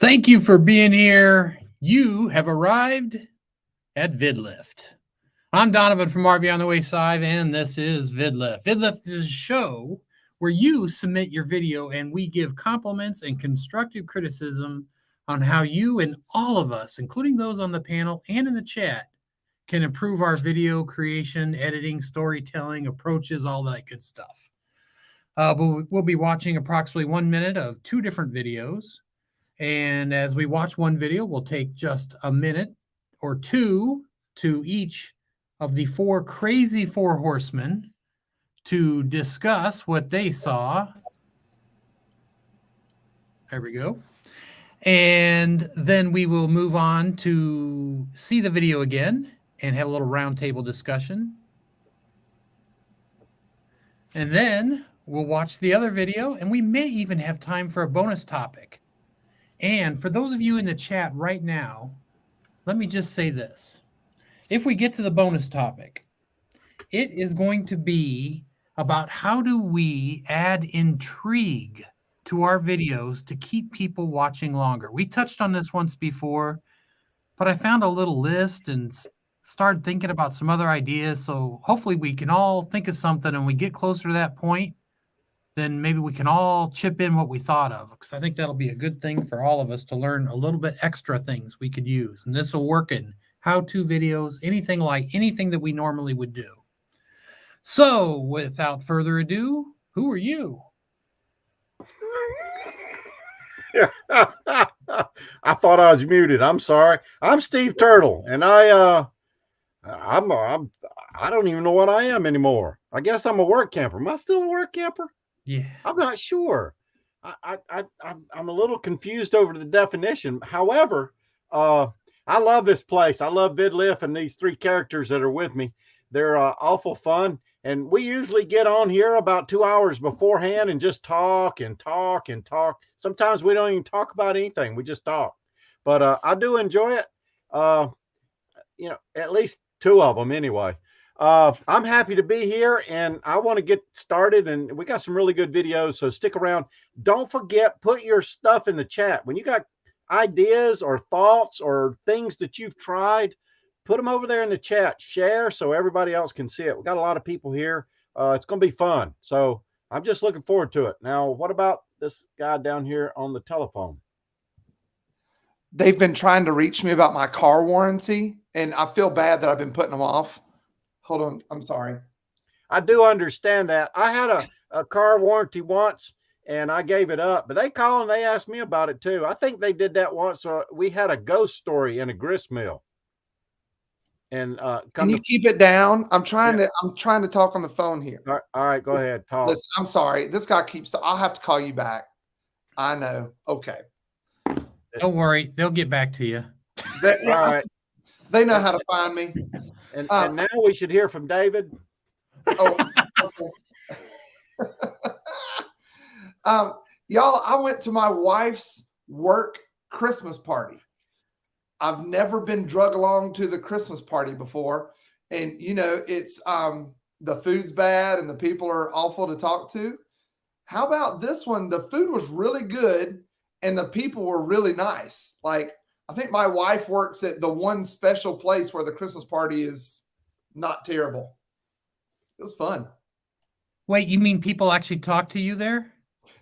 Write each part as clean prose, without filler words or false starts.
Thank you for being here. You have arrived at VidLift. I'm Donovan from RV on the Wayside, and this is VidLift. VidLift is a show where you submit your video and we give compliments and constructive criticism on how you and all of us, including those on the panel and in the chat, can improve our video creation, editing, storytelling, approaches, all that good stuff. We'll be watching approximately 1 minute of 2 different videos. And as we watch one video, we'll take just a minute or 2 to each of the 4 crazy 4 horsemen to discuss what they saw. There we go. And then we will move on to see the video again and have a little roundtable discussion. And then we'll watch the other video, and we may even have time for a bonus topic. And for those of you in the chat right now, let me just say this. If we get to the bonus topic, it is going to be about how do we add intrigue to our videos to keep people watching longer. We touched on this once before, but I found a little list and started thinking about some other ideas. So hopefully we can all think of something, and we get closer to that point, then maybe we can all chip in what we thought of, because I think that'll be a good thing for all of us to learn a little bit extra things we could use. And this will work in how-to videos, anything that we normally would do. So without further ado, who are you? I thought I was muted. I'm sorry. I'm Steve Turtle, and I don't even know what I am anymore. I guess I'm a work camper. Am I still a work camper? Yeah, I'm not sure. I'm a little confused over the definition. However, I love this place. I love VidLift and these 3 characters that are with me. They're awful fun. And we usually get on here about 2 hours beforehand and just talk and talk and talk. Sometimes we don't even talk about anything. We just talk. But I do enjoy it. At least 2 of them anyway. I'm happy to be here, and I want to get started, and we got some really good videos, so stick around. Don't forget, put your stuff in the chat. When you got ideas or thoughts or things that you've tried, put them over there in the chat. Share so everybody else can see it. We got a lot of people here. It's going to be fun, so I'm just looking forward to it. Now, what about this guy down here on the telephone? They've been trying to reach me about my car warranty, and I feel bad that I've been putting them off. Hold on. I'm sorry. I do understand that. I had a car warranty once, and I gave it up. But they called and they asked me about it too. I think they did that once. We had a ghost story in a grist mill. And can you keep it down? I'm trying to talk on the phone here. All right, go ahead. Talk. Listen, I'm sorry. This guy keeps. I'll have to call you back. I know. Okay. Don't worry. They'll get back to you. All right. They know how to find me. And now we should hear from David. Oh, y'all, I went to my wife's work Christmas party. I've never been drug along to the Christmas party before. And, it's the food's bad and the people are awful to talk to. How about this one? The food was really good and the people were really nice. Like, I think my wife works at the one special place where the Christmas party is not terrible. It was fun. Wait, you mean people actually talk to you there?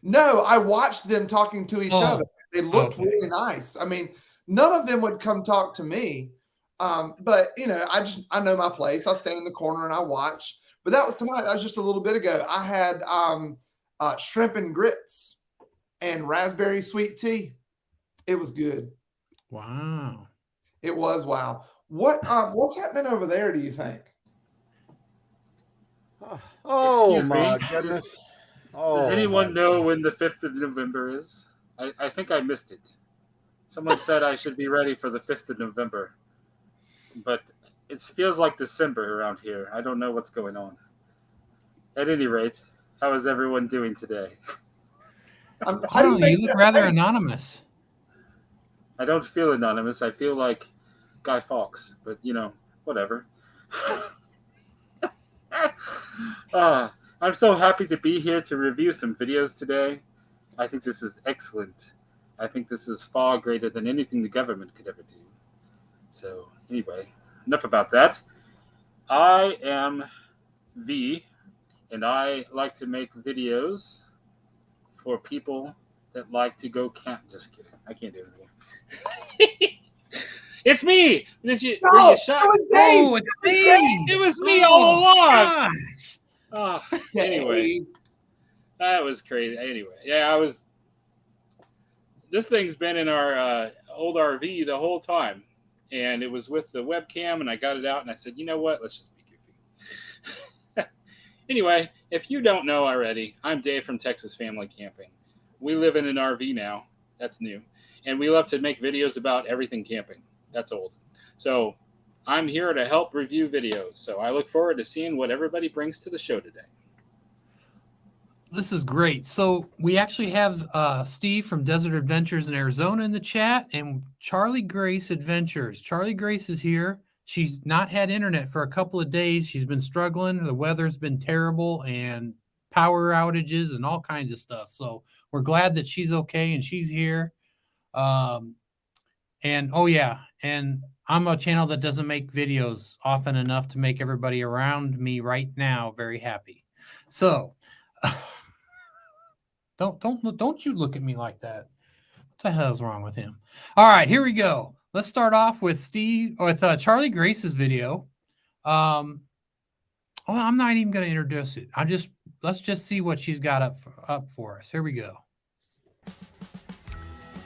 No, I watched them talking to each other. They looked really nice. I mean, none of them would come talk to me. But I know my place. I stand in the corner and I watch. But that was tonight. That was just a little bit ago. I had shrimp and grits and raspberry sweet tea. It was good. Wow. It was wow. What's happening over there, do you think? Oh my goodness. Does anyone know when the 5th of November is? I think I missed it. Someone said I should be ready for the 5th of November. But it feels like December around here. I don't know what's going on. At any rate, how is everyone doing today? You look rather anonymous. I don't feel anonymous. I feel like Guy Fawkes, but whatever. I'm so happy to be here to review some videos today. I think this is excellent. I think this is far greater than anything the government could ever do. So anyway, enough about that. I am V, and I like to make videos for people that like to go camp. Just kidding. I can't do anything. It's me. Did you, were No, you it shocked? was Dave. Oh, it's Dave. It was me all along. Gosh. Oh, anyway, Dave. that was crazy. Anyway, yeah, I was. This thing's been in our old RV the whole time, and it was with the webcam, and I got it out, and I said, you know what? Let's just be goofy. Anyway, if you don't know already, I'm Dave from Texas Family Camping. We live in an RV now. That's new. And we love to make videos about everything camping. That's old. So I'm here to help review videos. So I look forward to seeing what everybody brings to the show today. This is great. So we actually have Steve from Desert Adventures in Arizona in the chat, and Charlie Grace Adventures. Charlie Grace is here. She's not had internet for a couple of days. She's been struggling. The weather's been terrible and power outages and all kinds of stuff. So we're glad that she's okay and she's here. And oh yeah, and I'm a channel that doesn't make videos often enough to make everybody around me right now very happy. So don't you look at me like that. What the hell is wrong with him? All right, here we go. Let's start off with Charlie Grace's video. I'm not even going to introduce it. Let's just see what she's got up for us. Here we go.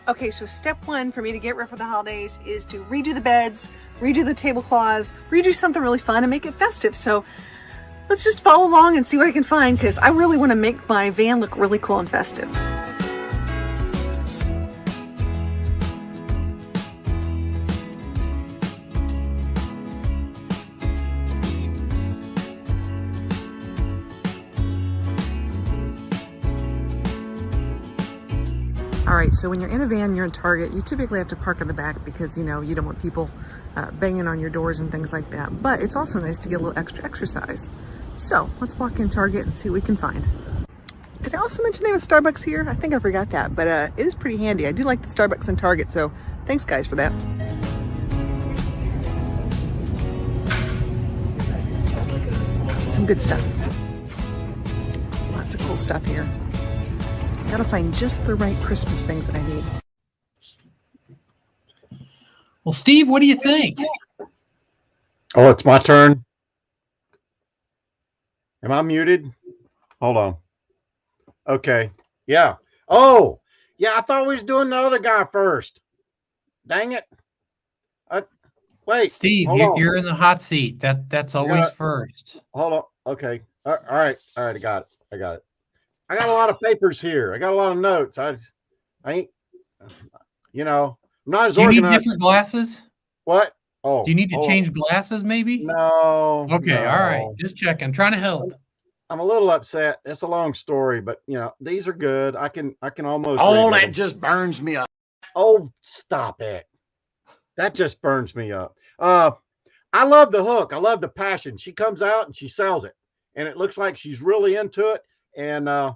Okay, so step one for me to get ready for the holidays is to redo the beds, redo the tablecloths, redo something really fun and make it festive. So let's just follow along and see what I can find, because I really want to make my van look really cool and festive. All right, so when you're in a van, you're in Target, you typically have to park in the back because, you know, you don't want people banging on your doors and things like that. But it's also nice to get a little extra exercise. So let's walk in Target and see what we can find. Did I also mention they have a Starbucks here? I think I forgot that, but it is pretty handy. I do like the Starbucks in Target, so thanks guys for that. Some good stuff. Lots of cool stuff here. Gotta find just the right Christmas things that I need. Well, Steve, what do you think? Oh, it's my turn. Am I muted? Hold on. Okay. Yeah. Oh, yeah. I thought we was doing the other guy first. Dang it. Wait. Steve, you're in the hot seat. That's always first. Hold on. Okay. All right. I got it. I got a lot of papers here. I got a lot of notes. I ain't, I'm not as Do you organized. need different glasses? What? Oh, do you need to change glasses maybe? No. Okay. No. All right. Just checking. I'm trying to help. I'm a little upset. It's a long story, but these are good. I can almost. Oh, that just burns me up. Oh, stop it. That just burns me up. I love the hook. I love the passion. She comes out and she sells it, and it looks like she's really into it. And I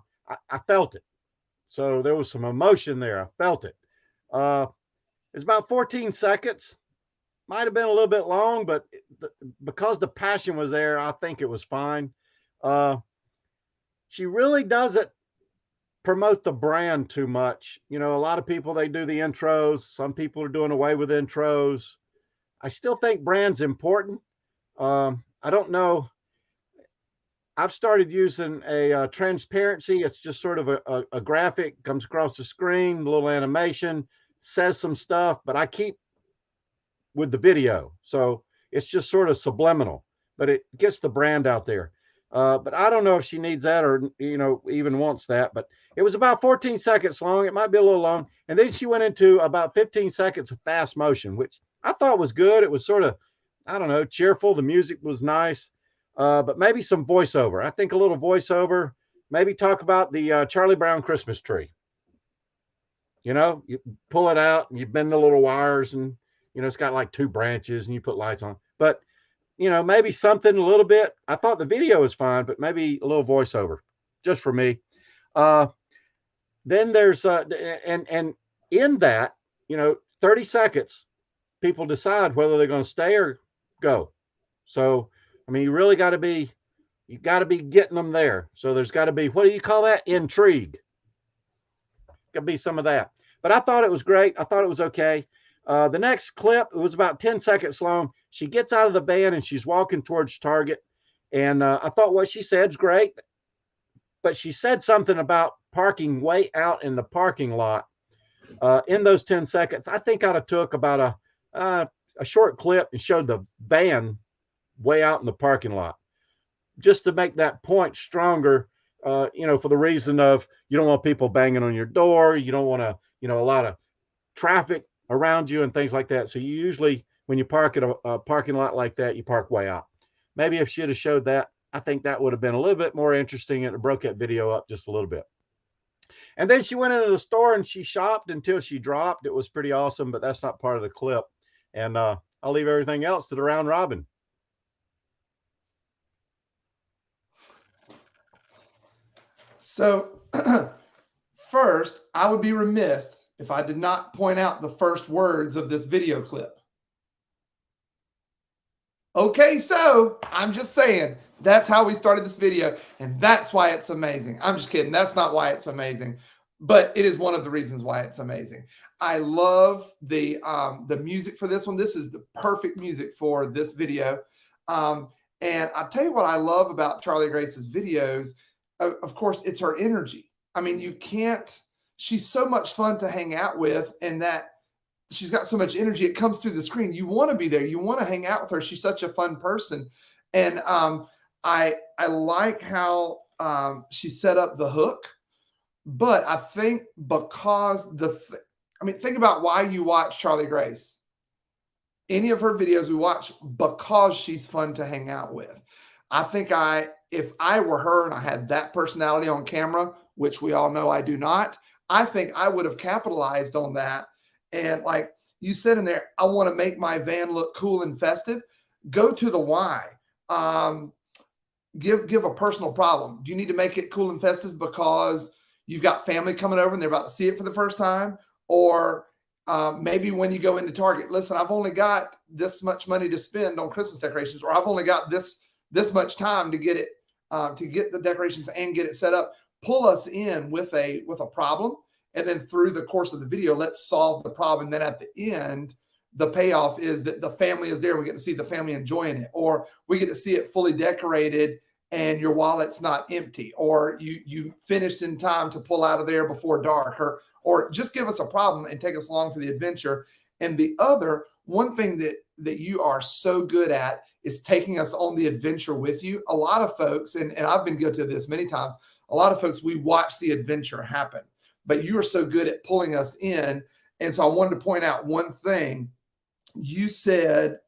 felt it. So there was some emotion there. I felt it. It's about 14 seconds. Might have been a little bit long, but because the passion was there, I think it was fine. She really doesn't promote the brand too much. A lot of people, they do the intros. Some people are doing away with intros. I still think brand's important. I don't know. I've started using a transparency. It's just sort of a graphic, comes across the screen, a little animation, says some stuff, but I keep with the video. So it's just sort of subliminal, but it gets the brand out there. But I don't know if she needs that or, even wants that, but it was about 14 seconds long. It might be a little long. And then she went into about 15 seconds of fast motion, which I thought was good. It was sort of, I don't know, cheerful. The music was nice. But maybe some voiceover. I think a little voiceover. Maybe talk about the Charlie Brown Christmas tree. You pull it out and you bend the little wires, and it's got like 2 branches, and you put lights on. But maybe something a little bit. I thought the video was fine, but maybe a little voiceover, just for me. Then there's and in that, 30 seconds, people decide whether they're going to stay or go. So, I mean, you really got to be getting them there. So there's got to be, what do you call that? Intrigue. Got to be some of that. But I thought it was great. I thought it was okay. The next clip, it was about 10 seconds long. She gets out of the van and she's walking towards Target. And I thought what she said is great. But she said something about parking way out in the parking lot. In those 10 seconds, I think I'd have took about a short clip and showed the van way out in the parking lot, just to make that point stronger, for the reason of you don't want people banging on your door. You don't want a lot of traffic around you and things like that. So you usually, when you park at a parking lot like that, you park way out. Maybe if she'd have showed that, I think that would have been a little bit more interesting, and it broke that video up just a little bit. And then she went into the store and she shopped until she dropped. It was pretty awesome, but that's not part of the clip. And I'll leave everything else to the round robin. So first, I would be remiss if I did not point out the first words of this video clip. Okay, so I'm just saying that's how we started this video, and that's why it's amazing. I'm just kidding. That's not why it's amazing, but it is one of the reasons why it's amazing. I love the music for this one. This is the perfect music for this video. And I'll tell you what I love about Charlie Grace's videos. Of course, it's her energy. I mean, she's so much fun to hang out with, and that she's got so much energy. It comes through the screen. You want to be there. You want to hang out with her. She's such a fun person. And I like how she set up the hook, but I think because think about why you watch Charlie Grace. Any of her videos we watch because she's fun to hang out with. I think if I were her and I had that personality on camera, which we all know I do not, I think I would have capitalized on that. And like you said in there, I want to make my van look cool and festive. Go to the why. Give a personal problem. Do you need to make it cool and festive because you've got family coming over and they're about to see it for the first time? Or maybe when you go into Target, listen, I've only got this much money to spend on Christmas decorations, or I've only got this much time to get it, to get the decorations and get it set up. Pull us in with a problem. And then through the course of the video, let's solve the problem. And then at the end, the payoff is that the family is there. We get to see the family enjoying it, or we get to see it fully decorated and your wallet's not empty, or you finished in time to pull out of there before dark, or just give us a problem and take us along for the adventure. And the other one thing that you are so good at is taking us on the adventure with you. A lot of folks, and I've been guilty of this many times, a lot of folks, we watch the adventure happen, but you are so good at pulling us in. And so I wanted to point out one thing. You said,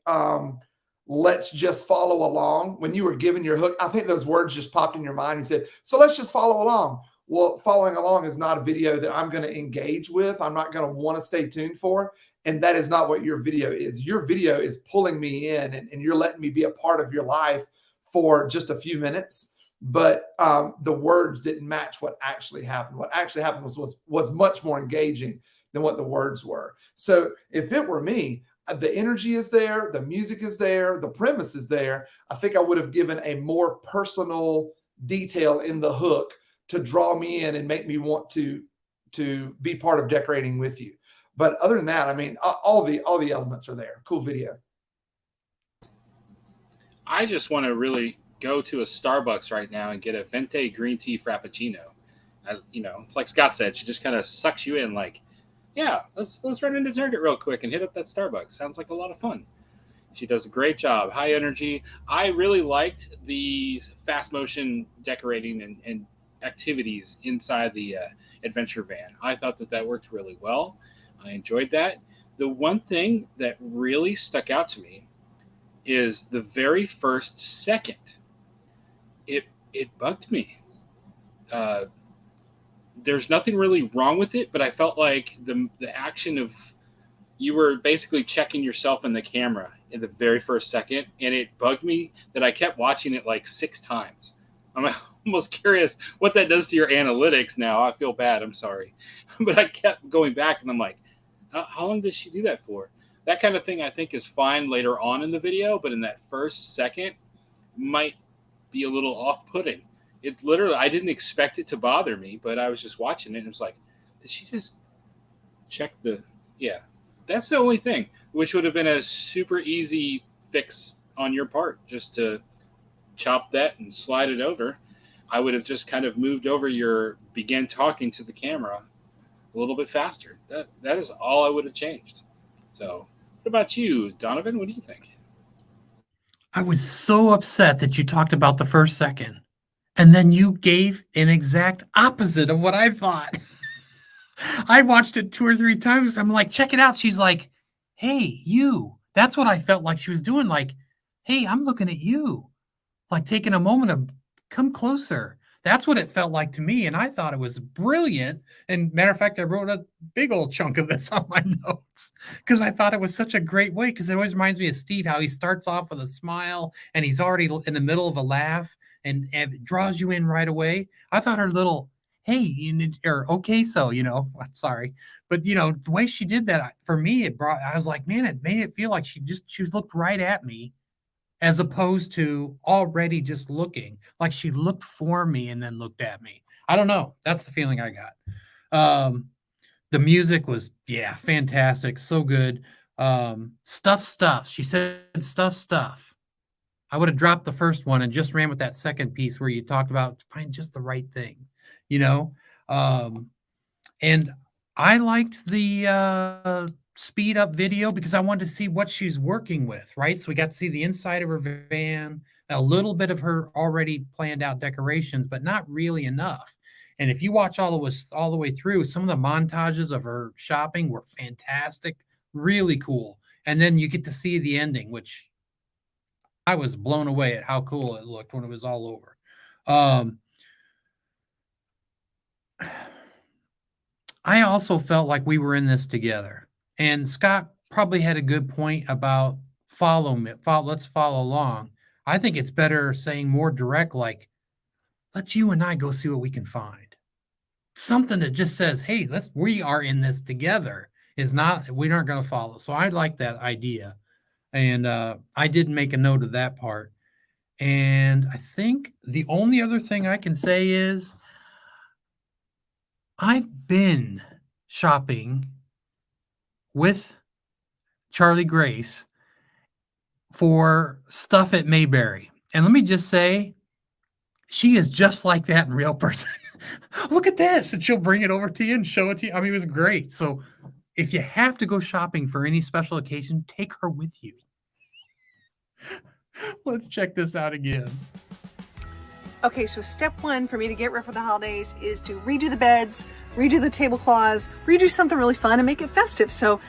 let's just follow along. When you were giving your hook, I think those words just popped in your mind. You said, so let's just follow along. Well, following along is not a video that I'm going to engage with. I'm not going to want to stay tuned for. And that is not what your video is. Your video is pulling me in, and you're letting me be a part of your life for just a few minutes. But the words didn't match what actually happened. What actually happened was much more engaging than what the words were. So if it were me, the energy is there, the music is there, the premise is there. I think I would have given a more personal detail in the hook to draw me in and make me want to be part of decorating with you. But other than that, I mean, all the elements are there. Cool video. I just want to really go to a Starbucks right now and get a venti green tea frappuccino. It's like Scott said, she just kind of sucks you in. Like, yeah, let's run into Target real quick and hit up that Starbucks. Sounds like a lot of fun. She does a great job. High energy. I really liked the fast motion decorating and activities inside the adventure van. I thought that worked really well. I enjoyed that. The one thing that really stuck out to me is the very first second. It bugged me. There's nothing really wrong with it, but I felt like the action of you were basically checking yourself in the camera in the very first second, and it bugged me that I kept watching it like 6 times. I'm almost curious what that does to your analytics now. I feel bad. I'm sorry. But I kept going back and I'm like, how long does she do that for? That kind of thing I think is fine later on in the video, but in that first second might be a little off-putting. It literally, I didn't expect it to bother me, but I was just watching it and it was like, did she just check the, yeah. That's the only thing, which would have been a super easy fix on your part, just to chop that and slide it over. I would have just kind of moved over your begin talking to the camera a little bit faster. That is all I would have changed. So, what about you, Donovan? What do you think? I was so upset that you talked about the first second, and then you gave an exact opposite of what I thought. I watched it 2 or 3 times. I'm like, check it out. She's like, hey, you. That's what I felt like she was doing. Like, hey, I'm looking at you. Like taking a moment to come closer. That's what it felt like to me. And I thought it was brilliant. And matter of fact, I wrote a big old chunk of this on my notes because I thought it was such a great way. Because it always reminds me of Steve, how he starts off with a smile and he's already in the middle of a laugh and it draws you in right away. I thought her little, hey, or okay, so, sorry. But, the way she did that for me, I was like, man, it made it feel like she looked right at me, as opposed to already just looking like she looked for me and then looked at me. I don't know. That's the feeling I got. The music was, fantastic. So good. Stuff. She said stuff. I would have dropped the first one and just ran with that second piece where you talked about find just the right thing, and I liked the speed up video because I wanted to see what she's working with, right? So we got to see the inside of her van, a little bit of her already planned out decorations, but not really enough. And if you watch all the way through, some of the montages of her shopping were fantastic, really cool. And then you get to see the ending, which I was blown away at how cool it looked when it was all over. I also felt like we were in this together. And Scott probably had a good point about let's follow along. I think it's better saying more direct, like, let's you and I go see what we can find. Something that just says, hey, we are in this together we aren't going to follow. So I like that idea. And I did make a note of that part. And I think the only other thing I can say is I've been shopping with Charlie Grace for stuff at Mayberry. And let me just say, she is just like that in real person. Look at this. And she'll bring it over to you and show it to you. I mean, it was great. So if you have to go shopping for any special occasion, take her with you. Let's check this out again. Okay, so step 1 for me to get ready for the holidays is to redo the beds, redo the tablecloths, redo something really fun and make it festive. So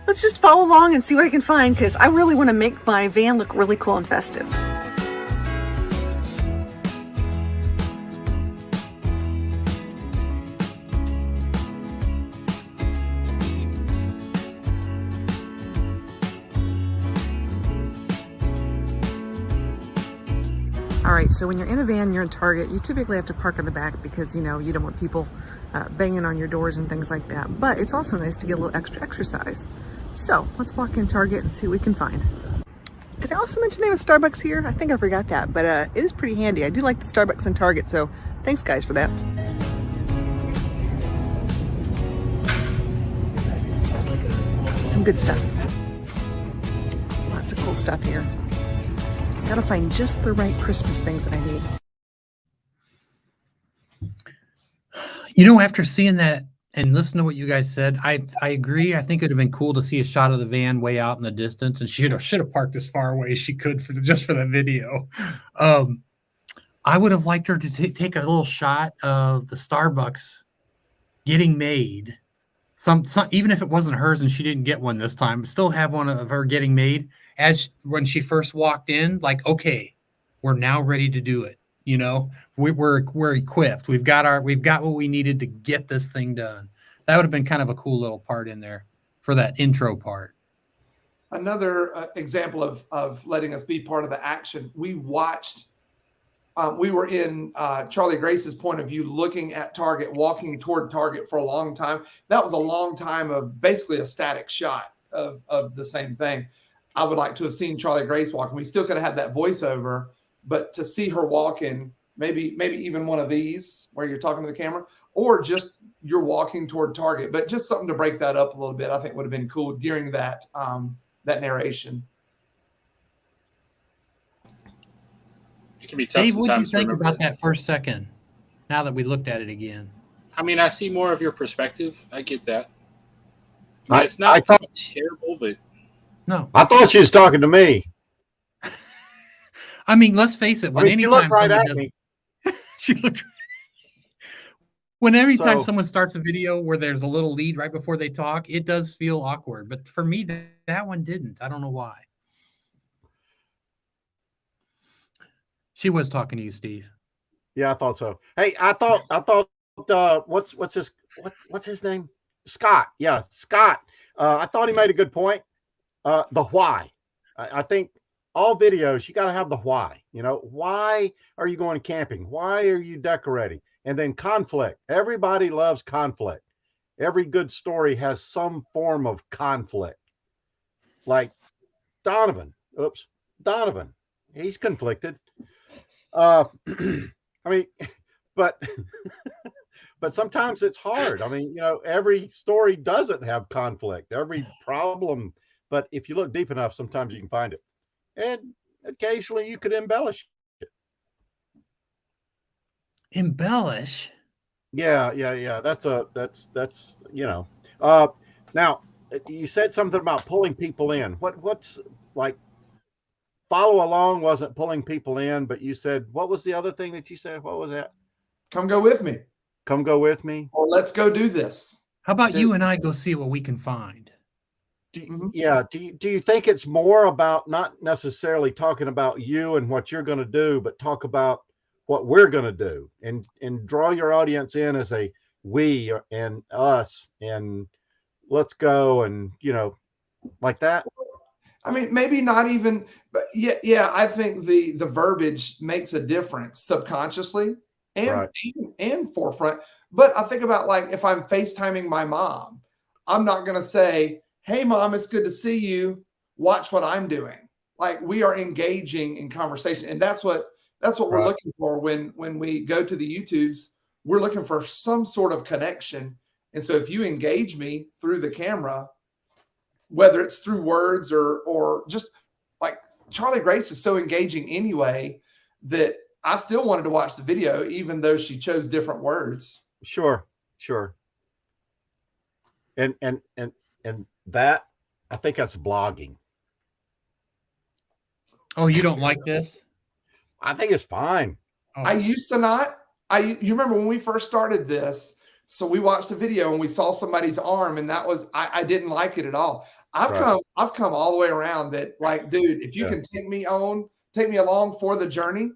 let's just follow along and see what I can find because I really want to make my van look really cool and festive. All right, so when you're in a van, you're in Target, you typically have to park in the back because, you don't want people banging on your doors and things like that. But it's also nice to get a little extra exercise. So let's walk in Target and see what we can find. Did I also mention they have a Starbucks here? I think I forgot that, but it is pretty handy. I do like the Starbucks in Target, so thanks guys for that. Some good stuff. Lots of cool stuff here. Gotta find just the right Christmas things that I need. After seeing that and listening to what you guys said, I agree. I think it'd have been cool to see a shot of the van way out in the distance, and she should have parked as far away as she could for the video. I would have liked her to take a little shot of the Starbucks getting made. Some even if it wasn't hers and she didn't get one this time, but still have one of her getting made when she first walked in, like, okay, we're now ready to do it. We're equipped. We've got what we needed to get this thing done. That would have been kind of a cool little part in there for that intro part. Another example of letting us be part of the action. We watched we were in Charlie Grace's point of view, looking at target, walking toward target for a long time. That was a long time of basically a static shot of the same thing. I would like to have seen Charlie Grace walking. We still could have had that voiceover, but to see her walking, maybe even one of these where you're talking to the camera, or just you're walking toward target, but just something to break that up a little bit, I think would have been cool during that that narration. It can be tough Dave, what do you sometimes to think remember about that first second? Now that we looked at it again, I mean, I see more of your perspective. I get that. I mean, it's I not thought terrible, but no. I thought she was talking to me. I mean, let's face it. I When mean, she looked anytime right someone at does, me. she looked. When every time So- someone starts a video where there's a little lead right before they talk, it does feel awkward. But for me, that one didn't. I don't know why. She was talking to you, Steve. Yeah, I thought so. Hey, I thought what's his name? Scott. Yeah, Scott. I thought he made a good point. The why. I think all videos, you got to have the why. You know, why are you going camping? Why are you decorating? And then conflict. Everybody loves conflict. Every good story has some form of conflict. Like Donovan. Donovan. He's conflicted. I mean, but but sometimes it's hard. I mean, you know, every story doesn't have conflict, every problem, but if you look deep enough, sometimes you can find it. And occasionally you could embellish. Embellish. Yeah. That's you know. Now you said something about pulling people in. What's like follow along wasn't pulling people in, but you said, what was the other thing that you said? What was that? Come go with me, Come go with me. or let's go do this. How about you and I go see what we can find? Yeah. Do you think it's more about not necessarily talking about you and what you're going to do, but talk about what we're going to do and draw your audience in as a we and us and let's go and, you know, like that? I mean, maybe not even, but yeah. I think the verbiage makes a difference subconsciously and Right. and forefront. But I think about, like, if I'm FaceTiming my mom, I'm not going to say, "Hey, mom, it's good to see you. Watch what I'm doing." Like, we are engaging in conversation, and that's what we're Right. looking for when we go to the YouTubes. We're looking for some sort of connection, and so if you engage me through the camera, whether it's through words or just like Charlie Grace is so engaging anyway that I still wanted to watch the video, even though she chose different words. Sure. And that, I think that's blogging. Oh, you don't like this? I think it's fine. Oh. I used to not. You remember when we first started this? So we watched a video and we saw somebody's arm, and that was I didn't like it at all. I've come all the way around that, like, dude, if you can take me along for the journey,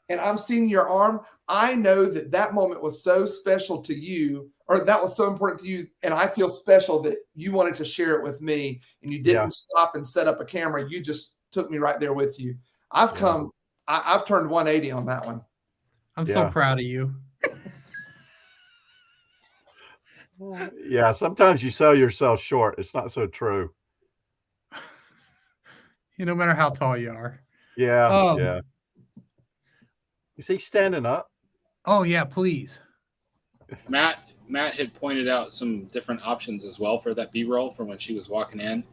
and I'm seeing your arm, I know that moment was so special to you, or that was so important to you, and I feel special that you wanted to share it with me, and you didn't stop and set up a camera. You just took me right there with you. I've turned 180 on that one. I'm so proud of you. Yeah, sometimes you sell yourself short. It's not so true. No matter how tall you are. Yeah. Is he standing up? Oh yeah, please. Matt had pointed out some different options as well for that B-roll from when she was walking in.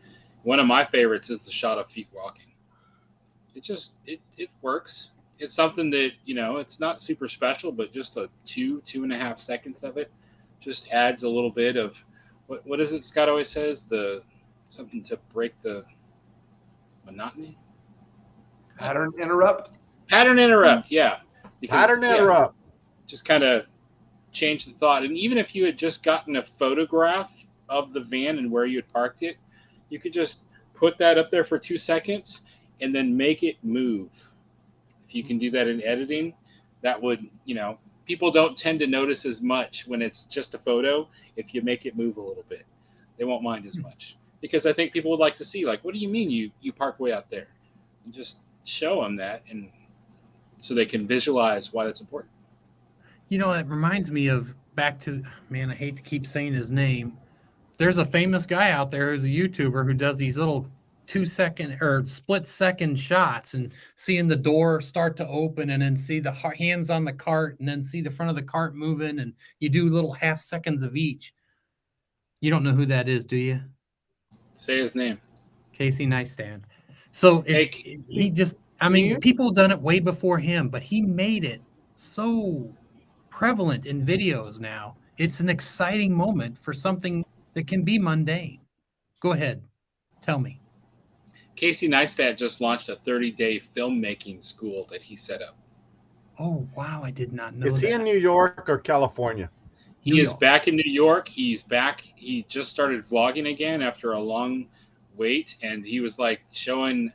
One of my favorites is the shot of feet walking. It works. It's something that, you know, it's not super special, but just a 2.5 seconds of it just adds a little bit of what is it Scott always says? Something to break the monotony? Pattern interrupt, yeah. Pattern interrupt. Just kind of change the thought. And even if you had just gotten a photograph of the van and where you had parked it, you could just put that up there for 2 seconds and then make it move. If you can do that in editing, that would, you know, people don't tend to notice as much when it's just a photo. If you make it move a little bit, they won't mind as much, because I think people would like to see, like, what do you mean you park way out there? And just show them that, and so they can visualize why that's important. You know, it reminds me of back to, man, I hate to keep saying his name. There's a famous guy out there who's a YouTuber who does these little 2-second or split-second shots and seeing the door start to open and then see the hands on the cart and then see the front of the cart moving, and you do little half seconds of each. You don't know who that is, do you? Say his name. Casey Neistat. So he just, I mean, people have done it way before him, but he made it so prevalent in videos now. It's an exciting moment for something that can be mundane. Go ahead. Tell me. Casey Neistat just launched a 30-day filmmaking school that he set up. Oh, wow. I did not know Is that. he in New York or California? He is back in New York. He's back. He just started vlogging again after a long wait. And he was like showing,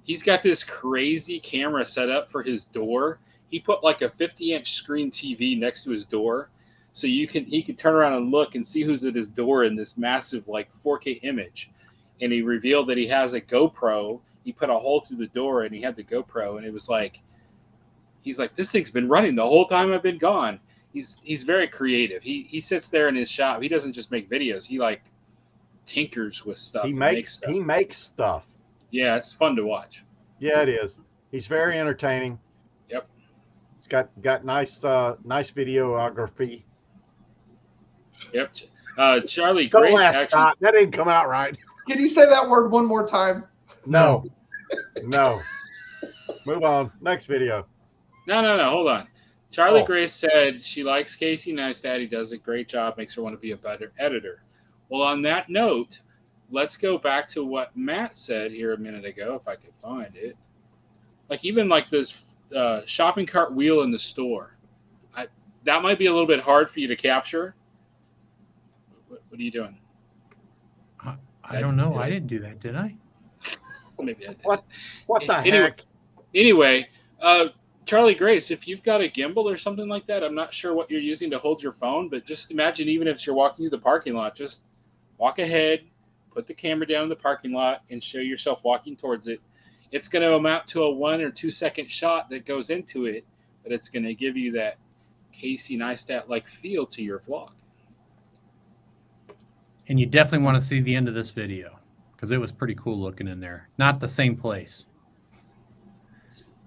he's got this crazy camera set up for his door. He put like a 50-inch screen TV next to his door. So he can turn around and look and see who's at his door in this massive like 4K image. And he revealed that he has a GoPro. He put a hole through the door and he had the GoPro. And it was like, he's like, this thing's been running the whole time I've been gone. He's very creative. He sits there in his shop. He doesn't just make videos. He like tinkers with stuff. He makes stuff. Yeah, it's fun to watch. Yeah, it is. He's very entertaining. Yep. He's got nice videography. Yep. Charlie Don't Grace laugh, actually. Scott. That didn't come out right. Can you say that word one more time? No. No. Move on. Next video. No. Hold on. Charlie Grace said she likes Casey Neistat. He does a great job. Makes her want to be a better editor. Well, on that note, let's go back to what Matt said here a minute ago, if I could find it. Like even like this shopping cart wheel in the store. That might be a little bit hard for you to capture. What are you doing? I don't know. I didn't do that, did I? Maybe I did. What the heck? Anyway, Charlie Grace, if you've got a gimbal or something like that, I'm not sure what you're using to hold your phone, but just imagine even if you're walking through the parking lot, just walk ahead, put the camera down in the parking lot, and show yourself walking towards it. It's going to amount to a 1 or 2 second shot that goes into it, but it's going to give you that Casey Neistat-like feel to your vlog. And you definitely want to see the end of this video because it was pretty cool looking in there. Not the same place.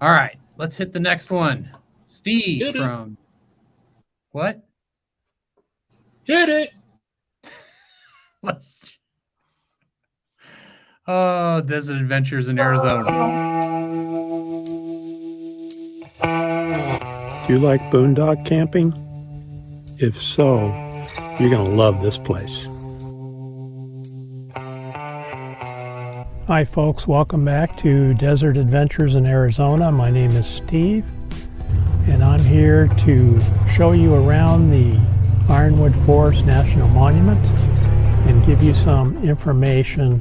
All right, let's hit the next one. Steve from what? Hit it. Let's. Oh, Desert Adventures in Arizona. Do you like boondock camping? If so, you're going to love this place. Hi folks, welcome back to Desert Adventures in Arizona. My name is Steve, and I'm here to show you around the Ironwood Forest National Monument and give you some information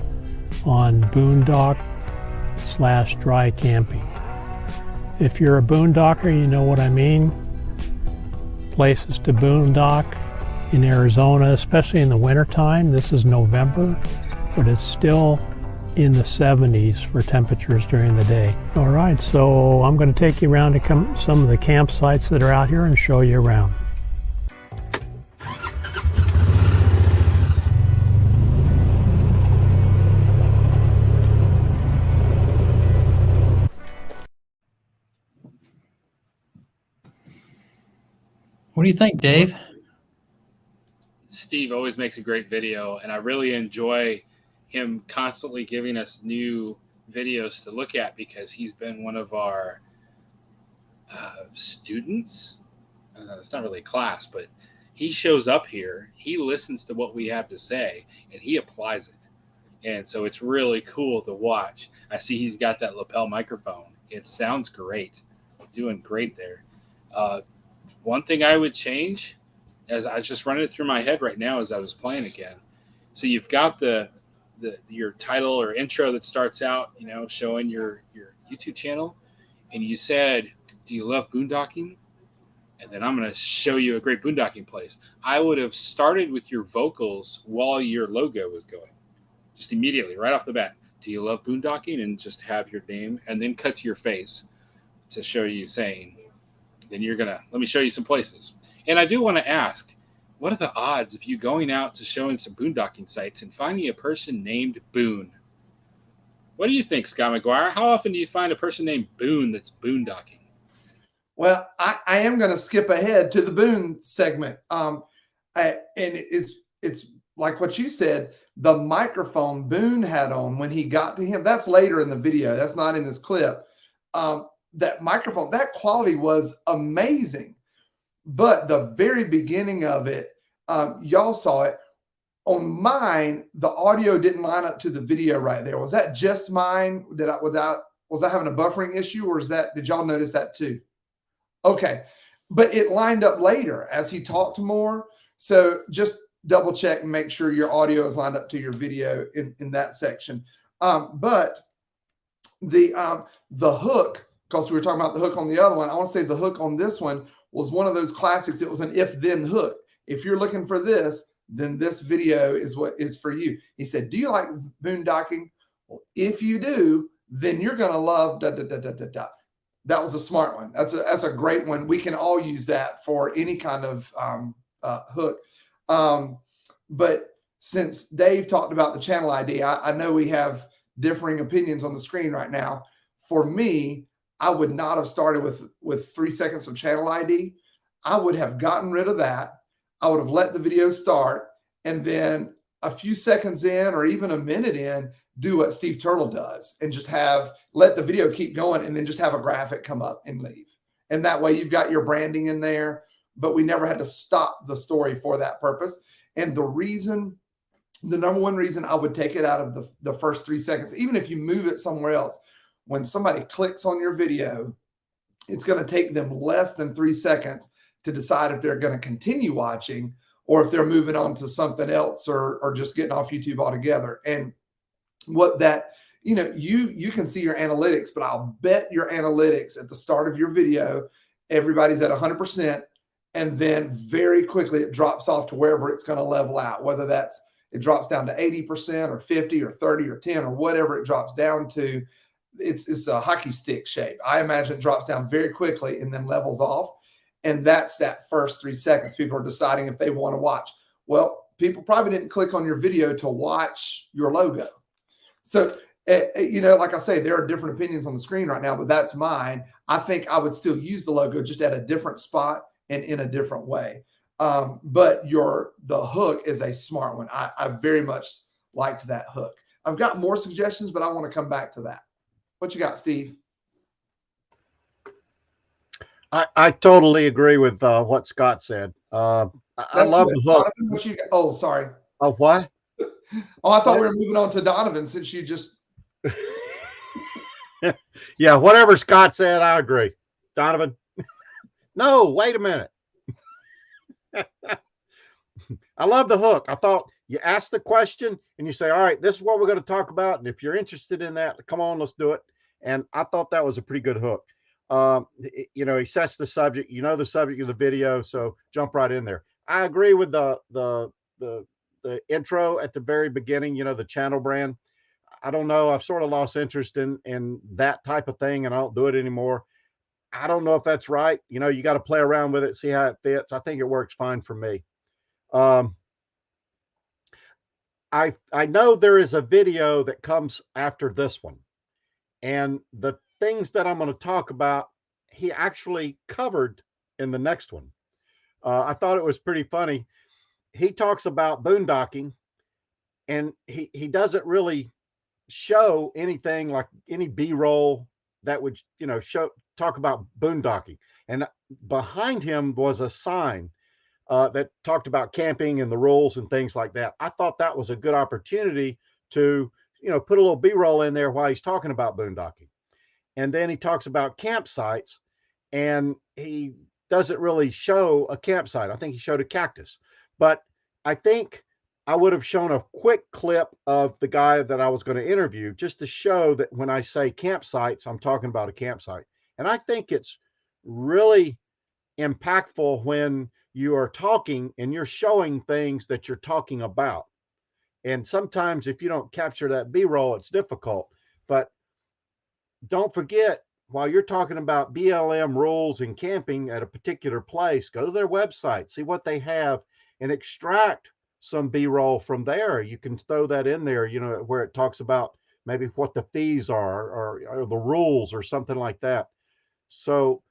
on boondock/dry camping. If you're a boondocker, you know what I mean. Places to boondock in Arizona, especially in the wintertime. This is November, but it's still in the 70s for temperatures during the day. All right, so I'm going to take you around to some of the campsites that are out here and show you around. What do you think, Dave? Steve always makes a great video, and I really enjoy him constantly giving us new videos to look at because he's been one of our students. It's not really a class, but he shows up here, he listens to what we have to say, and he applies it. And so it's really cool to watch. I see he's got that lapel microphone. It sounds great. Doing great there. One thing I would change, as I just run it through my head right now as I was playing again. So you've got your title or intro that starts out, showing your YouTube channel, and you said, "Do you love boondocking?" And then I'm going to show you a great boondocking place. I would have started with your vocals while your logo was going, just immediately right off the bat. Do you love boondocking? And just have your name, and then cut to your face. to show you saying, then you're gonna let me show you some places. And I do want to ask, what are the odds of you going out to showing some boondocking sites and finding a person named Boone? What do you think, Scott McGuire? How often do you find a person named Boone that's boondocking? Well, I am going to skip ahead to the Boone segment. And it's like what you said, the microphone Boone had on when he got to him. That's later in the video. That's not in this clip. That microphone, that quality was amazing. But the very beginning of it, y'all saw it. On mine, the audio didn't line up to the video right there. Was that just mine? Was I having a buffering issue, or did y'all notice that too? Okay, but it lined up later as he talked more. So just double check and make sure your audio is lined up to your video in that section. But the hook, because we were talking about the hook on the other one, I want to say the hook on this one was one of those classics. It was an if-then hook. If you're looking for this, then this video is what is for you. He said, do you like boondocking? Well, if you do, then you're going to love da, da, da, da, da, da. That was a smart one. That's a great one. We can all use that for any kind of hook. But since Dave talked about the channel ID, I know we have differing opinions on the screen right now. For me, I would not have started with 3 seconds of channel ID. I would have gotten rid of that. I would have let the video start, and then a few seconds in or even a minute in, do what Steve Turtle does and just let the video keep going, and then just have a graphic come up and leave. And that way you've got your branding in there, but we never had to stop the story for that purpose. And the number one reason I would take it out of the first 3 seconds, even if you move it somewhere else, when somebody clicks on your video, it's going to take them less than 3 seconds to decide if they're going to continue watching or if they're moving on to something else or just getting off YouTube altogether. And what that, you can see your analytics, but I'll bet your analytics at the start of your video, everybody's at 100%. And then very quickly it drops off to wherever it's going to level out, whether it drops down to 80% or 50 or 30 or 10 or whatever it drops down to. It's a hockey stick shape. I imagine it drops down very quickly and then levels off. And that's that first 3 seconds. People are deciding if they want to watch. Well, people probably didn't click on your video to watch your logo. So, like I say, there are different opinions on the screen right now, but that's mine. I think I would still use the logo just at a different spot and in a different way. But the hook is a smart one. I very much liked that hook. I've got more suggestions, but I want to come back to that. What you got, Steve? I totally agree with what Scott said. I love the hook. Donovan, what you got? Oh, sorry. Oh, what? Oh, I thought we were moving on to Donovan since you just. Yeah, whatever Scott said, I agree. Donovan. No, wait a minute. I love the hook. I thought you ask the question and you say, all right, this is what we're going to talk about. And if you're interested in that, come on, let's do it. And I thought that was a pretty good hook. He sets the subject, the subject of the video, so jump right in there. I agree with the intro at the very beginning, the channel brand. I don't know. I've sort of lost interest in that type of thing, and I don't do it anymore. I don't know if that's right. You got to play around with it, see how it fits. I think it works fine for me. I know there is a video that comes after this one, and the things that I'm going to talk about, he actually covered in the next one. I thought it was pretty funny. He talks about boondocking, and he doesn't really show anything like any B-roll that would talk about boondocking. And behind him was a sign that talked about camping and the rules and things like that. I thought that was a good opportunity to put a little B-roll in there while he's talking about boondocking. And then he talks about campsites, and he doesn't really show a campsite. I think he showed a cactus, but I think I would have shown a quick clip of the guy that I was going to interview just to show that when I say campsites, I'm talking about a campsite. And I think it's really impactful when you are talking and you're showing things that you're talking about. And sometimes if you don't capture that B-roll, it's difficult. But don't forget, while you're talking about BLM rules and camping at a particular place, go to their website, see what they have, and extract some B-roll from there. You can throw that in there, you know, where it talks about maybe what the fees are, or the rules or something like that. So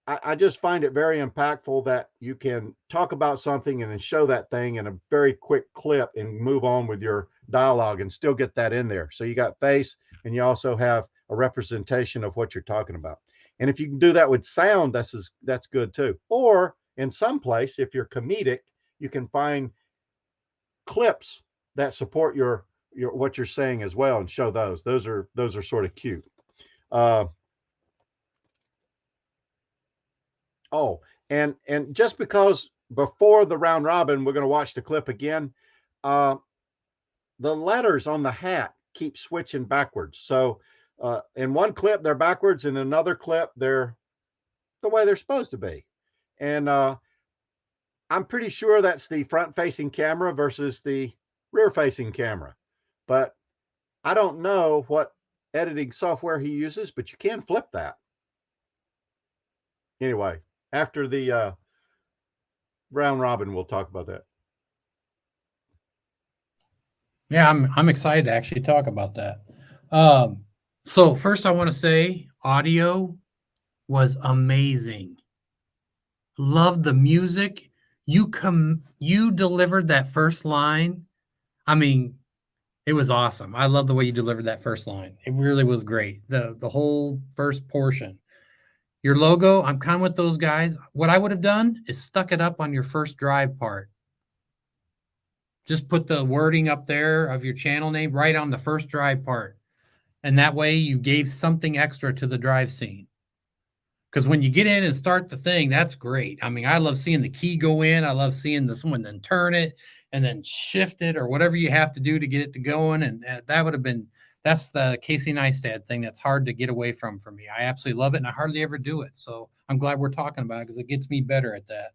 I just find it very impactful that you can talk about something and then show that thing in a very quick clip and move on with your dialogue and still get that in there. So you got face, and you also have a representation of what you're talking about. And if you can do that with sound, that's good too. Or in some place, if you're comedic, you can find clips that support your what you're saying as well and show those. Those are sort of cute. Oh, and just because before the round robin, we're going to watch the clip again. The letters on the hat keep switching backwards. So in one clip, they're backwards. In another clip, they're the way they're supposed to be. And I'm pretty sure that's the front-facing camera versus the rear-facing camera. But I don't know what editing software he uses, but you can flip that. Anyway, after the round robin, we'll talk about that. Yeah, I'm excited to actually talk about that. So first I want to say audio was amazing. Loved the music. You delivered that first line. I mean, it was awesome. I love the way you delivered that first line. It really was great. The whole first portion. Your logo, I'm kind of with those guys. What I would have done is stuck it up on your first drive part. Just put the wording up there of your channel name right on the first drive part. And that way you gave something extra to the drive scene. Because when you get in and start the thing, that's great. I mean, I love seeing the key go in. I love seeing someone then turn it and then shift it or whatever you have to do to get it to going. And that would have been, that's the Casey Neistat thing that's hard to get away from for me. I absolutely love it, and I hardly ever do it. So I'm glad we're talking about it because it gets me better at that.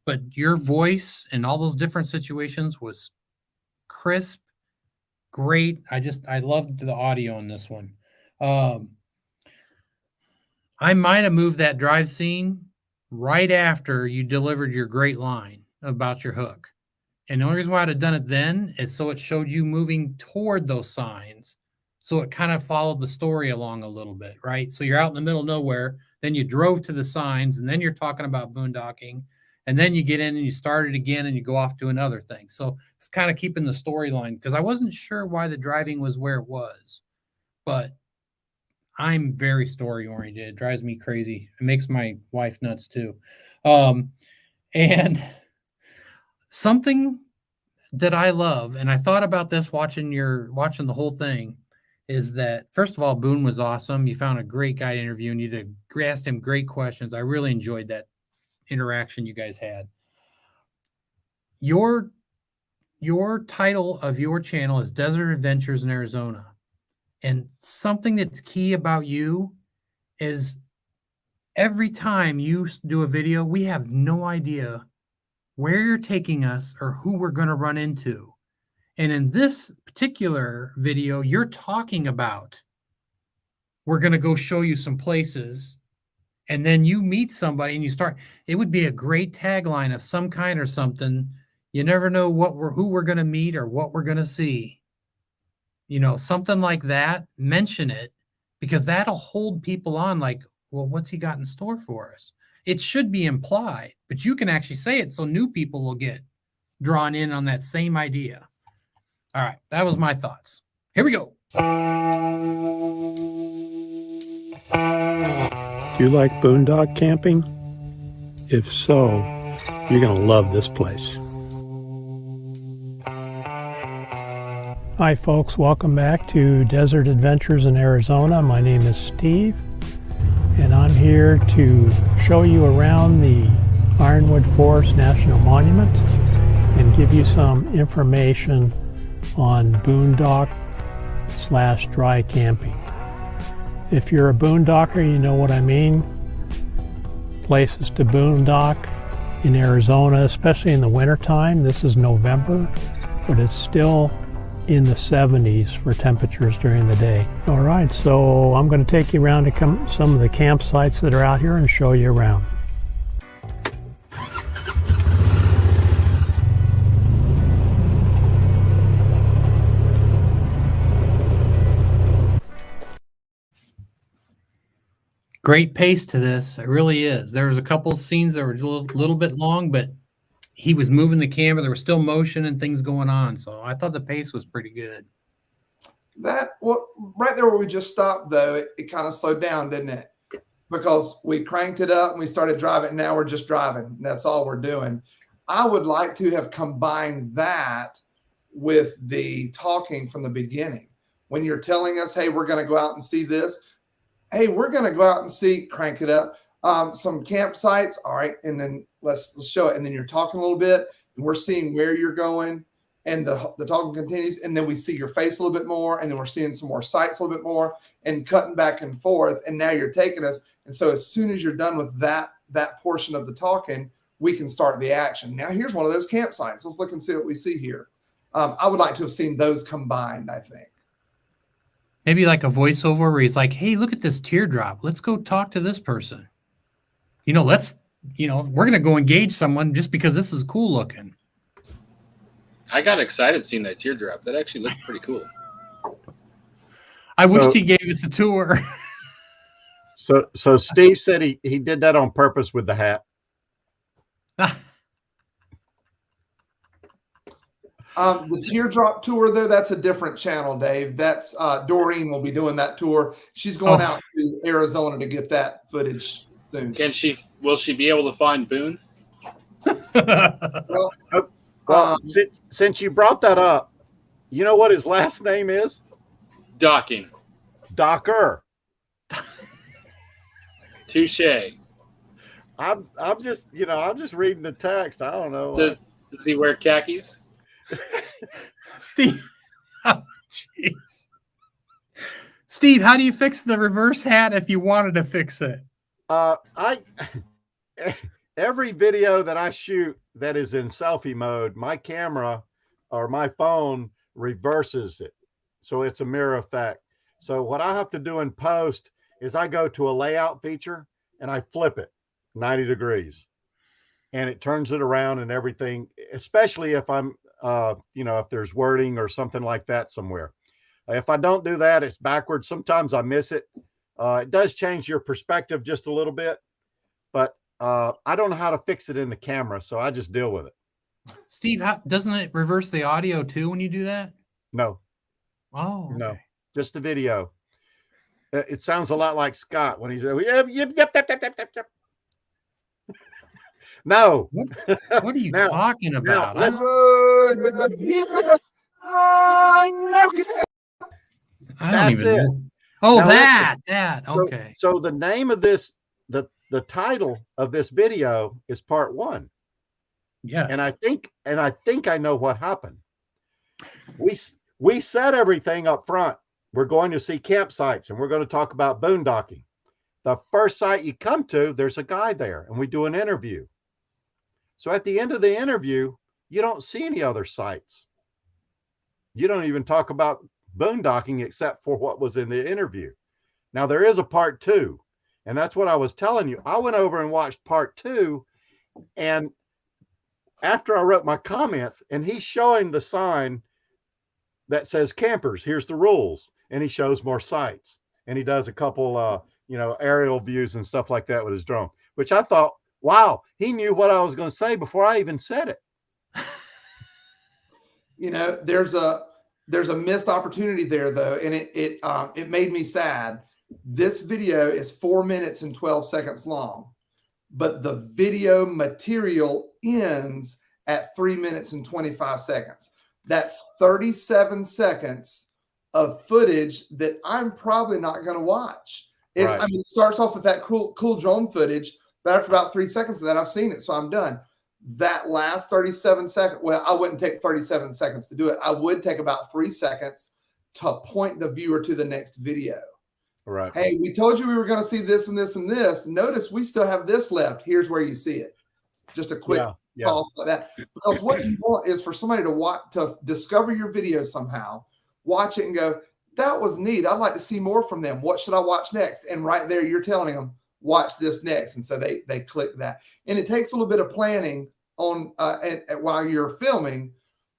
But your voice in all those different situations was crisp, great. I loved the audio in this one. I might have moved that drive scene right after you delivered your great line about your hook. And the only reason why I'd have done it then is so it showed you moving toward those signs. So it kind of followed the story along a little bit, right? So you're out in the middle of nowhere, then you drove to the signs, and then you're talking about boondocking, and then you get in and you start it again and you go off to another thing. So it's kind of keeping the storyline because I wasn't sure why the driving was where it was, but I'm very story oriented. It drives me crazy. It makes my wife nuts too. And something that I love, and I thought about this watching the whole thing, is that first of all, Boone was awesome. You found a great guy to interview and you asked him great questions. I really enjoyed that interaction you guys had. Your title of your channel is Desert Adventures in Arizona. And something that's key about you is every time you do a video, we have no idea where you're taking us or who we're going to run into. And in this particular video, you're talking about, we're going to go show you some places, and then you meet somebody and you start, it would be a great tagline of some kind or something. You never know who we're going to meet or what we're going to see. You know, something like that, mention it, because that'll hold people on like, well, what's he got in store for us? It should be implied, but you can actually say it so new people will get drawn in on that same idea. All right, that was my thoughts. Here we go. Do you like boondock camping? If so, you're going to love this place. Hi folks, welcome back to Desert Adventures in Arizona. My name is Steve, and I'm here to show you around the Ironwood Forest National Monument and give you some information on boondock / dry camping. If you're a boondocker, you know what I mean. Places to boondock in Arizona, especially in the wintertime. This is November, but it's still in the 70s for temperatures during the day. All right, so I'm going to take you around to some of the campsites that are out here and show you around. Great pace to this. It really is. There was a couple of scenes that were a little bit long, but he was moving the camera. There was still motion and things going on. So I thought the pace was pretty good. Right there where we just stopped, though, it kind of slowed down, didn't it? Because we cranked it up and we started driving. Now we're just driving. And that's all we're doing. I would like to have combined that with the talking from the beginning. When you're telling us, hey, we're going to go out and see this. Hey, we're going to go out and see, crank it up, some campsites. All right. And then let's show it. And then you're talking a little bit and we're seeing where you're going and the talking continues. And then we see your face a little bit more. And then we're seeing some more sights a little bit more and cutting back and forth. And now you're taking us. And so as soon as you're done with that portion of the talking, we can start the action. Now here's one of those campsites. Let's look and see what we see here. I would like to have seen those combined, I think. Maybe like a voiceover where he's like, hey, look at this teardrop. Let's go talk to this person. We're going to go engage someone just because this is cool looking. I got excited seeing that teardrop. That actually looked pretty cool. I wished he gave us a tour. So Steve said he did that on purpose with the hat. The teardrop tour, though, that's a different channel, Dave. That's Doreen will be doing that tour. She's going out to Arizona to get that footage soon. Will she be able to find Boone? Since you brought that up, you know what his last name is? Docking. Docker. Touche. I'm just reading the text. I don't know. Does he wear khakis? Steve, Steve, how do you fix the reverse hat if you wanted to fix it? Every video that I shoot that is in selfie mode, my camera or my phone reverses it, so it's a mirror effect. So what I have to do in post is I go to a layout feature and I flip it 90 degrees, and it turns it around and everything. Especially if I'm if there's wording or something like that somewhere. If I don't do that, it's backwards. Sometimes I miss it. It does change your perspective just a little bit, but I don't know how to fix it in the camera, so I just deal with it. Steve, doesn't it reverse the audio too when you do that? No. Oh, okay. No, just the video. It sounds a lot like Scott when he's yep. No. What are you talking about? I don't even know. Oh, now that. Okay. So the name of this, the title of this video is part 1. Yes. And I think I know what happened. We set everything up front. We're going to see campsites and we're going to talk about boondocking. The first site you come to, there's a guy there and we do an interview. So at the end of the interview, you don't see any other sites. You don't even talk about boondocking except for what was in the interview. Now there is a part 2, and that's what I was telling you. I went over and watched part 2, and after I wrote my comments, and he's showing the sign that says campers, here's the rules, and he shows more sites, and he does a couple aerial views and stuff like that with his drone, which I thought, wow, he knew what I was going to say before I even said it. There's a missed opportunity there, though, and it made me sad. This video is 4 minutes and 12 seconds long, but the video material ends at 3 minutes and 25 seconds. That's 37 seconds of footage that I'm probably not going to watch. Right. It starts off with that cool drone footage, but after about 3 seconds of that, I've seen it, so I'm done. That last 37 seconds, well, I wouldn't take 37 seconds to do it. I would take about 3 seconds to point the viewer to the next video. Right. Hey, we told you we were going to see this and this and this. Notice we still have this left. Here's where you see it. just a quick Yeah. toss like that. Because what you want is for somebody to watch, to discover your video somehow, watch it and go, that was neat. I'd like to see more from them. What should I watch next? And right there, you're telling them, watch this next. And so they click that. And it takes a little bit of planning on while you're filming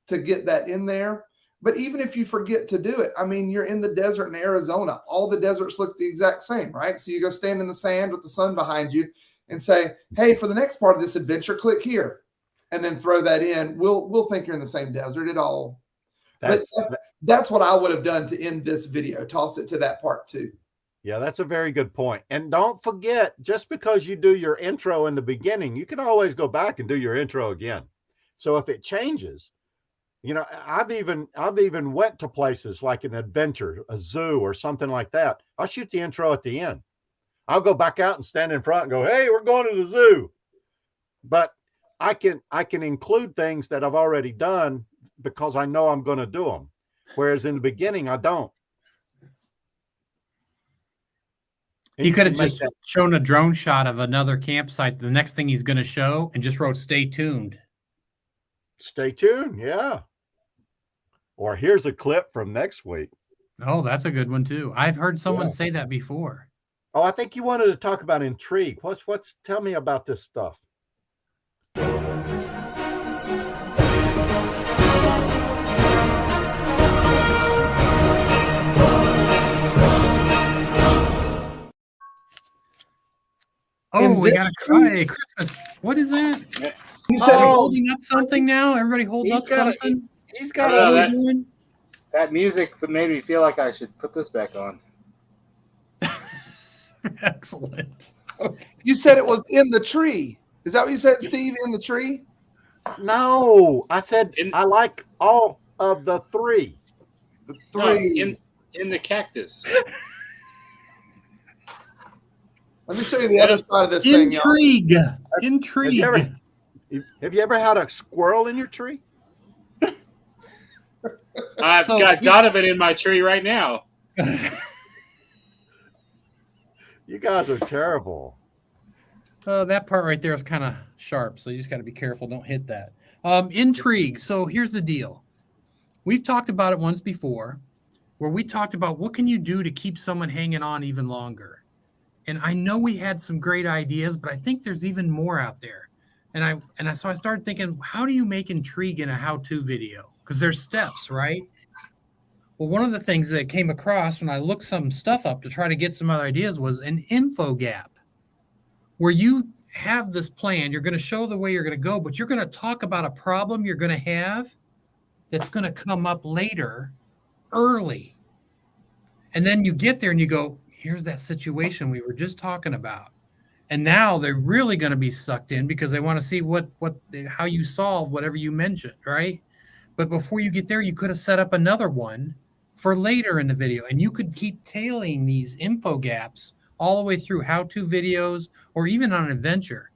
to get that in there. But even if you forget to do it, I mean, you're in the desert in Arizona. All the deserts look the exact same, right? So you go stand in the sand with the sun behind you and say, hey, for the next part of this adventure, click here. And then throw that in. We'll think you're in the same desert. That's what I would have done to end this video. Toss it to that part too. Yeah, that's a very good point. And don't forget, just because you do your intro in the beginning, you can always go back and do your intro again. So if it changes, you know, I've even went to places like an adventure, a zoo or something like that. I'll shoot the intro at the end. I'll go back out and stand in front and go, hey, we're going to the zoo. But I can include things that I've already done because I know I'm going to do them. Whereas in the beginning, I don't. He could have just shown a drone shot of another campsite. The next thing he's going to show and just wrote, stay tuned. Stay tuned. Yeah. Or here's a clip from next week. Oh, that's a good one too. I've heard someone say that before. Oh, I think you wanted to talk about intrigue. Tell me about this stuff. Oh, we got a cry. Christmas. What is that? He said holding up something now? Everybody holding up something? He's got that music made me feel like I should put this back on. Excellent. Okay. You said it was in the tree. Is that what you said, Steve? In the tree? No, I said I like all of the three. The three. In the cactus. Let me show you the other side of this thing. Intrigue. Intrigue. Have you ever had a squirrel in your tree? I've got Donovan in my tree right now. You guys are terrible. That part right there is kind of sharp, so you just got to be careful. Don't hit that. Intrigue. So here's the deal. We've talked about it once before, where we talked about what can you do to keep someone hanging on even longer. And I know we had some great ideas, but I think there's even more out there. So I started thinking, how do you make intrigue in a how-to video? Because there's steps, right? Well, one of the things that came across when I looked some stuff up to try to get some other ideas was an info gap, where you have this plan. You're going to show the way you're going to go, but you're going to talk about a problem you're going to have that's going to come up later, early. And then you get there and you go, here's that situation we were just talking about. And now they're really going to be sucked in because they want to see how you solve whatever you mentioned, right? But before you get there, you could have set up another one for later in the video. And you could keep tailing these info gaps all the way through how-to videos or even on an adventure.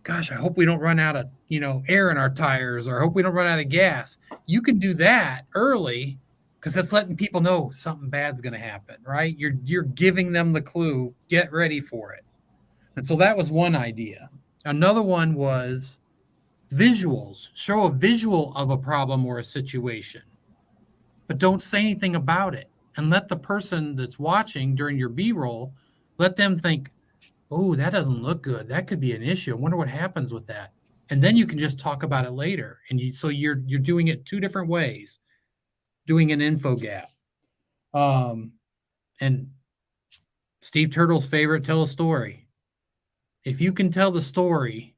Gosh, I hope we don't run out of, air in our tires, or I hope we don't run out of gas. You can do that early because that's letting people know something bad's going to happen, right? You're giving them the clue, get ready for it. And so that was one idea. Another one was visuals. Show a visual of a problem or a situation, but don't say anything about it. And let the person that's watching during your B-roll, let them think, oh, that doesn't look good. That could be an issue. I wonder what happens with that. And then you can just talk about it later. And so you're doing it two different ways, doing an info gap. And Steve Turtle's favorite, tell a story. If you can tell the story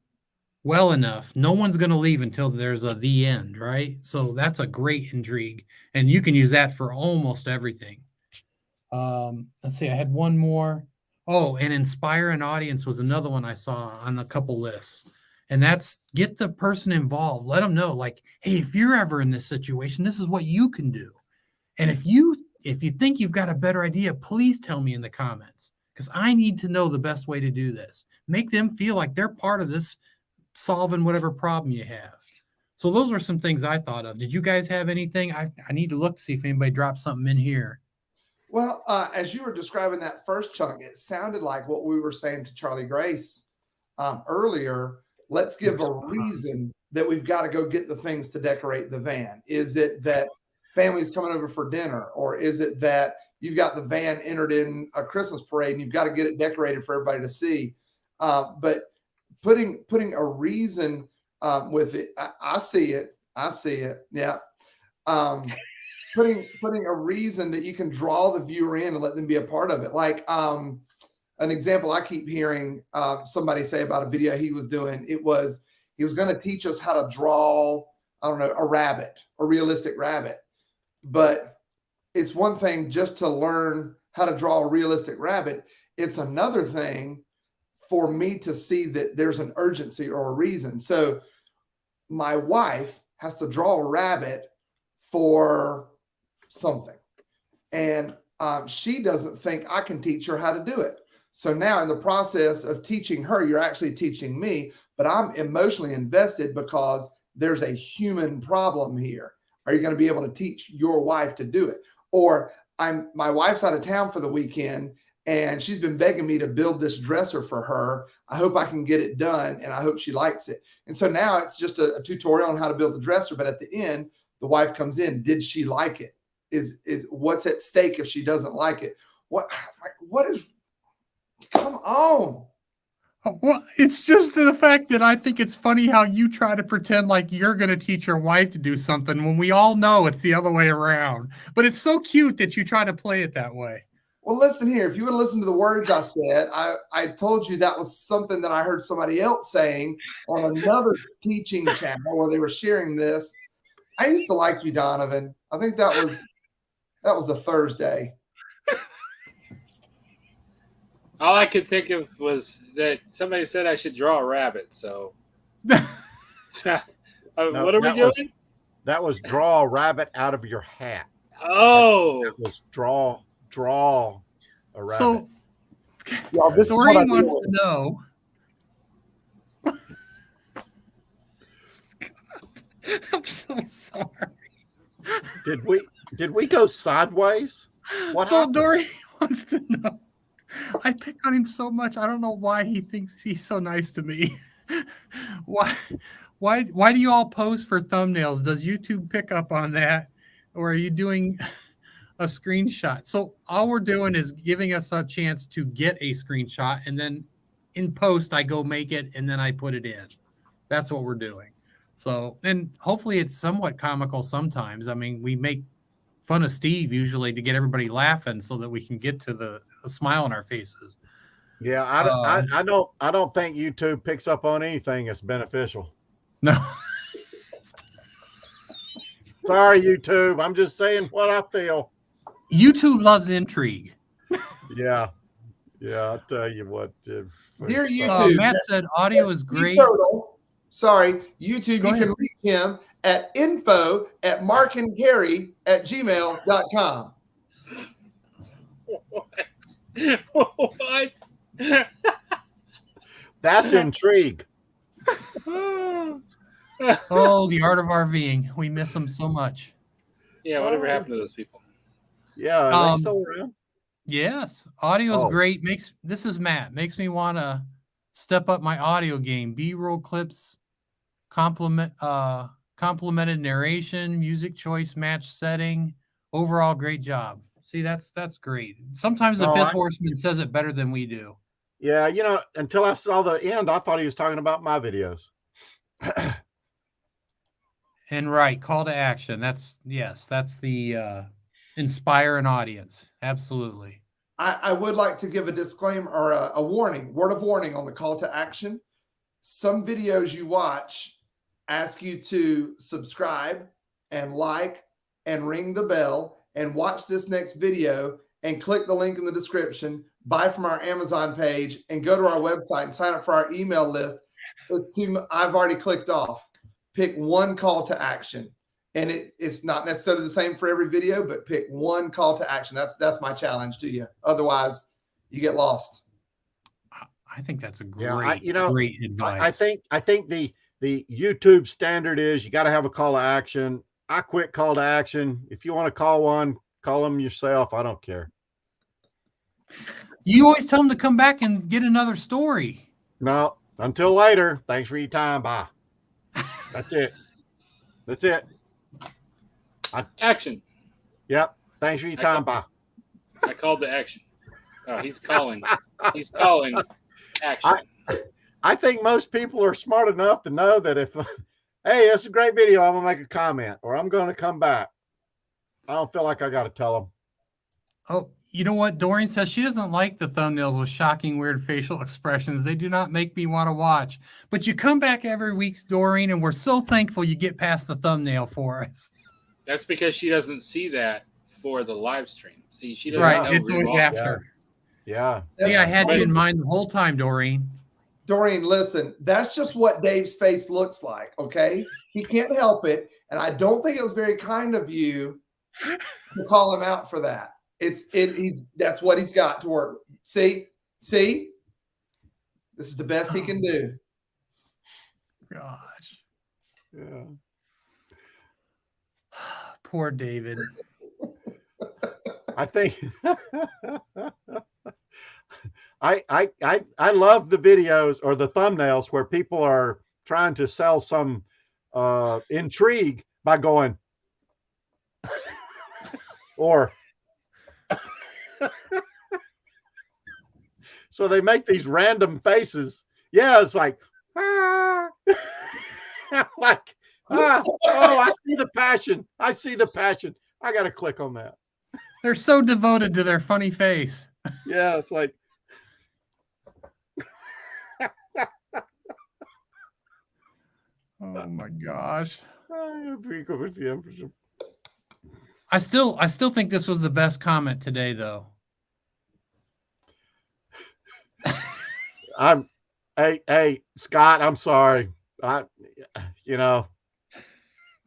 well enough, no one's going to leave until there's the end, right? So that's a great intrigue. And you can use that for almost everything. Let's see, I had one more. Oh, and inspire an audience was another one I saw on a couple lists. And that's get the person involved. Let them know, like, hey, if you're ever in this situation, this is what you can do. And if you think you've got a better idea, please tell me in the comments, because I need to know the best way to do this. Make them feel like they're part of this, solving whatever problem you have. So those were some things I thought of. Did you guys have anything? I need to look to see if anybody dropped something in here. Well, as you were describing that first chunk, it sounded like what we were saying to Charlie Grace earlier, let's give a reason that we've got to go get the things to decorate the van. Is it that family's coming over for dinner, or is it that you've got the van entered in a Christmas parade and you've got to get it decorated for everybody to see? But putting a reason with it, I see it. Yeah. Putting a reason that you can draw the viewer in and let them be a part of it. Like an example I keep hearing somebody say about a video he was doing, he was going to teach us how to draw, I don't know, a rabbit, a realistic rabbit. But it's one thing just to learn how to draw a realistic rabbit. It's another thing for me to see that there's an urgency or a reason. So my wife has to draw a rabbit for something. And she doesn't think I can teach her how to do it. So now in the process of teaching her, you're actually teaching me, but I'm emotionally invested because there's a human problem here. Are you going to be able to teach your wife to do it? Or my wife's out of town for the weekend and she's been begging me to build this dresser for her. I hope I can get it done and I hope she likes it. And so now it's just a tutorial on how to build the dresser. But at the end, the wife comes in. Did she like it? Is what's at stake if she doesn't like it? What is, come on. Well, it's just the fact that I think it's funny how you try to pretend like you're going to teach your wife to do something when we all know it's the other way around. But it's so cute that you try to play it that way. Well, listen here. If you would listen to the words I said, I told you that was something that I heard somebody else saying on another teaching channel where they were sharing this. I used to like you, Donovan. I think that was a Thursday. All I could think of was that somebody said I should draw a rabbit. So, what are we doing? That was draw a rabbit out of your hat. Oh, that was draw a rabbit. So, y'all, this Dory is what wants to know. I'm so sorry. Did we go sideways? What so happened? Dory wants to know. I pick on him so much. I don't know why he thinks he's so nice to me. Why do you all pose for thumbnails? Does YouTube pick up on that? Or are you doing a screenshot? So all we're doing is giving us a chance to get a screenshot, and then in post I go make it and then I put it in. That's what we're doing. So, and hopefully it's somewhat comical sometimes. I mean, we make fun of Steve usually to get everybody laughing so that we can get to the smile on our faces. Yeah, I don't think YouTube picks up on anything that's beneficial. No. Sorry, YouTube. I'm just saying what I feel. YouTube loves intrigue. Yeah, I'll tell you what. Dear YouTube, Matt said audio is great. Sorry, YouTube, Go you ahead. can reach him at info@markandcarey@gmail.com. what? That's intrigue. Oh, the art of RVing. We miss them so much. Yeah, whatever happened to those people? Yeah, are they still around? Yes, audio is Oh. great. This is Matt. Makes me want to step up my audio game. B-roll clips, complemented narration, music choice, match setting. Overall, great job. See, that's great. Sometimes the Fifth Horseman says it better than we do. Yeah, until I saw the end, I thought he was talking about my videos. And right, call to action. That's the inspire an audience. Absolutely. I would like to give a disclaimer or a warning, word of warning on the call to action. Some videos you watch ask you to subscribe and like and ring the bell and watch this next video and click the link in the description, buy from our Amazon page, and go to our website and sign up for our email list. I've already clicked off. Pick one call to action. And it's not necessarily the same for every video, but pick one call to action. That's my challenge to you. Otherwise, you get lost. I think that's a great, great advice. I think the YouTube standard is you got to have a call to action. I quit call to action. If you want to call one, call them yourself. I don't care. You always tell them to come back and get another story. No, Until later. Thanks for your time. Bye. That's it. That's it. Action. Yep. Thanks for your time. Bye. I called the action. Oh, he's calling. He's calling action. I think most people are smart enough to know that if, hey, that's a great video, I'm going to make a comment or I'm going to come back. I don't feel like I got to tell them. Oh, you know what? Doreen says she doesn't like the thumbnails with shocking, weird facial expressions. They do not make me want to watch. But you come back every week, Doreen, and we're so thankful you get past the thumbnail for us. That's because she doesn't see that for the live stream. See, she doesn't Right. know It's always after. Yeah. See, I had you in mind the whole time, Doreen. Doreen, listen, that's just what Dave's face looks like, okay? He can't help it. And I don't think it was very kind of you to call him out for that. That's what he's got to work. See? This is the best he can do. Gosh. Yeah. Poor David. I think I love the videos or the thumbnails where people are trying to sell some intrigue by going or so they make these random faces. Yeah, it's like like oh, I see the passion. I see the passion. I got to click on that. They're so devoted to their funny face. Yeah, it's like oh my gosh. I still think this was the best comment today, though. Hey, Scott, I'm sorry. You know.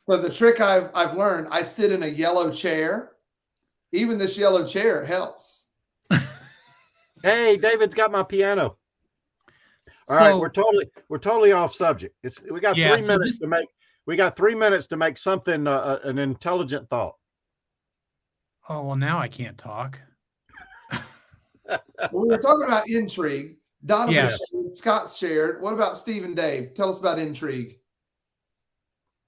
But the trick I've learned, I sit in a yellow chair. Even this yellow chair helps. Hey, David's got my piano. All right, we're totally off subject. We got 3 minutes to make. We got 3 minutes to make something an intelligent thought. Oh well, now I can't talk. We were talking about intrigue. Donovan shared, Scott shared. What about Steve and Dave? Tell us about intrigue.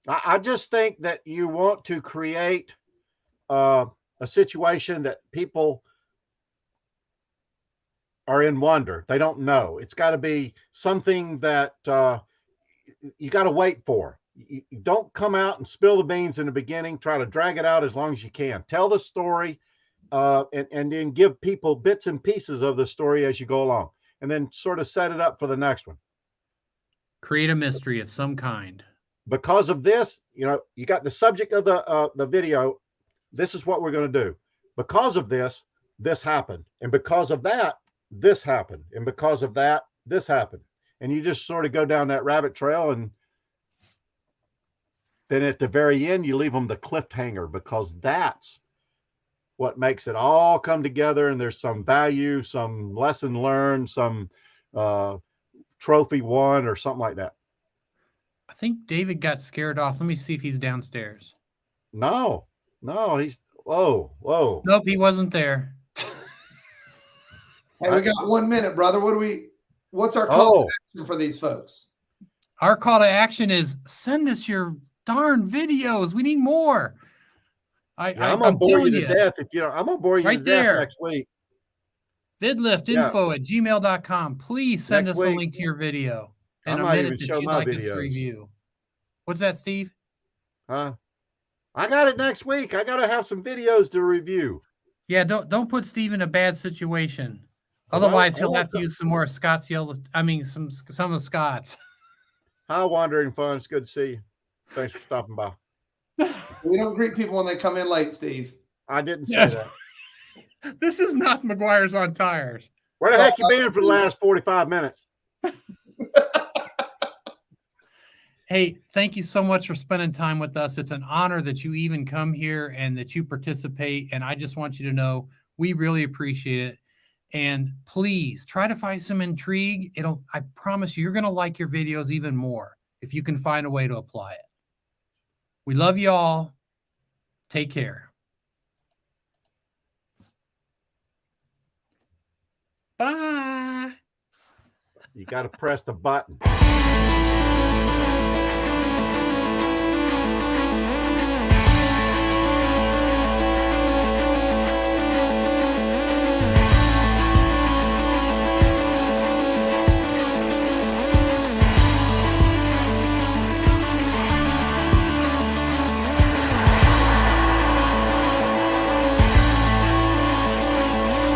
I just think that you want to create a situation that people are in wonder. They don't know. It's got to be something that you got to wait for. You don't come out and spill the beans in the beginning. Try to drag it out as long as you can. Tell the story and then give people bits and pieces of the story as you go along. And then sort of set it up for the next one. Create a mystery of some kind. Because of this, you know, you got the subject of the video. This is what we're going to do. Because of this, this happened. And because of that, this happened. And because of that, this happened. And you just sort of go down that rabbit trail. And then at the very end, you leave them the cliffhanger, because that's what makes it all come together. And there's some value, some lesson learned, some trophy won or something like that. I think David got scared off. Let me see if he's downstairs. No, he's whoa. Nope, he wasn't there. Hey, we got 1 minute, brother. What's our call to action for these folks? Our call to action is send us your darn videos. We need more. I'm gonna bore you to death if you don't. I'm gonna bore you right to there death next week. VidLiftInfo@gmail.com. Please send Next us a week. link to your video and I a might minute even that show you'd my like us to videos. review. What's that, Steve? Huh? I got it next week. I gotta have some videos to review. Yeah, don't put Steve in a bad situation. Otherwise, he'll have to use some more Scott's yellow. I mean, some of Scott's. Hi, Wandering Fun. It's good to see you. Thanks for stopping by. We don't greet people when they come in late, Steve. I didn't say that. This is not McGuire's on Tires. Where the heck you been for the last 45 minutes? Hey, thank you so much for spending time with us. It's an honor that you even come here and that you participate. And I just want you to know we really appreciate it. And please try to find some intrigue. I promise you're going to like your videos even more if you can find a way to apply it. We love you all. Take care. Bye. You got to press the button.